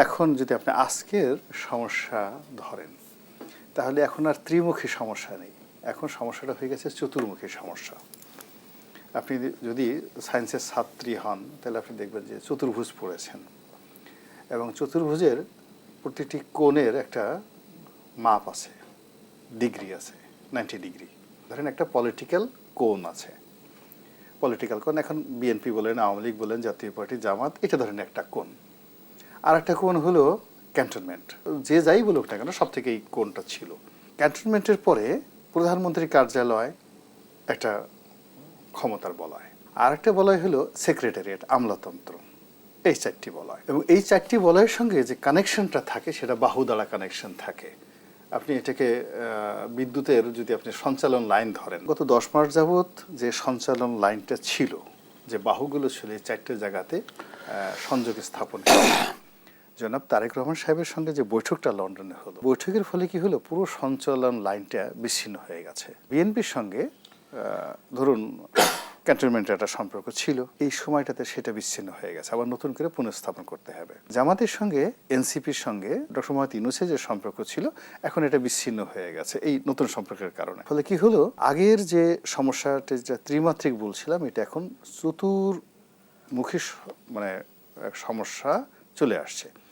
এখন যদি আপনি আজকের সমস্যা ধরেন তাহলে এখন আর ত্রিমুখী সমস্যা নেই, এখন সমস্যাটা হয়ে গেছে চতুর্মুখী সমস্যা। আপনি যদি সায়েন্সের ছাত্রী হন তাহলে আপনি দেখবেন যে চতুর্ভুজ পড়েছেন এবং চতুর্ভুজের প্রতিটি কোণের একটা মাপ আছে, ডিগ্রি আছে, 90 ডিগ্রি। ধরেন একটা পলিটিক্যাল কোণ আছে, পলিটিক্যাল কোণ, এখন বিএনপি বলেন, আওয়ামী লীগ বলেন, জাতীয় পার্টি, জামাত, এটা ধরেন একটা কোণ। আর একটা কোণ হলো ক্যান্টনমেন্ট, যে যাই বলুক না কেন সব থেকে এই কোণটা ছিল। ক্যান্টনমেন্টের পরে প্রধানমন্ত্রীর কার্যালয় একটা ক্ষমতার বলয়, আর একটা বলয় হলো সেক্রেটারিয়েট, আমলাতন্ত্র। এই চারটি বলয়, এবং এই চারটি বলয়ের সঙ্গে যে কানেকশনটা থাকে সেটা বাহুদ্বারা কানেকশন থাকে। আপনি এটাকে বিদ্যুতের যদি আপনি সঞ্চালন লাইন ধরেন, গত 10 মাস যাবৎ যে সঞ্চালন লাইনটা ছিল, যে বাহুগুলো ছিল, এই চারটে জায়গাতে সংযোগ স্থাপন জনাব তারেক রহমান সাহেবের সঙ্গে যে বৈঠকটা লন্ডনে হলো, বৈঠকের ফলে কি হলো, পুরো সঞ্চালন লাইনটা বিচ্ছিন্ন হয়ে গেছে। বিএনপির সঙ্গে ধরুন ক্যান্টনমেন্টের একটা সম্পর্ক ছিল, এই সময়টাতে সেটা বিচ্ছিন্ন হয়ে গেছে, আবার নতুন করে পুনঃস্থাপন করতে হবে। জামাতের সঙ্গে এনসিপির সঙ্গে ডক্টর মোহাম্মদ ইউনূসের যে সম্পর্ক ছিল, এখন এটা বিচ্ছিন্ন হয়ে গেছে এই নতুন সম্পর্কের কারণে। ফলে কি হলো, আগের যে সমস্যাটা যেটা ত্রিমাত্রিক বলছিলাম, এটা এখন চতুর্মুখী মানে সমস্যা চলে আসছে।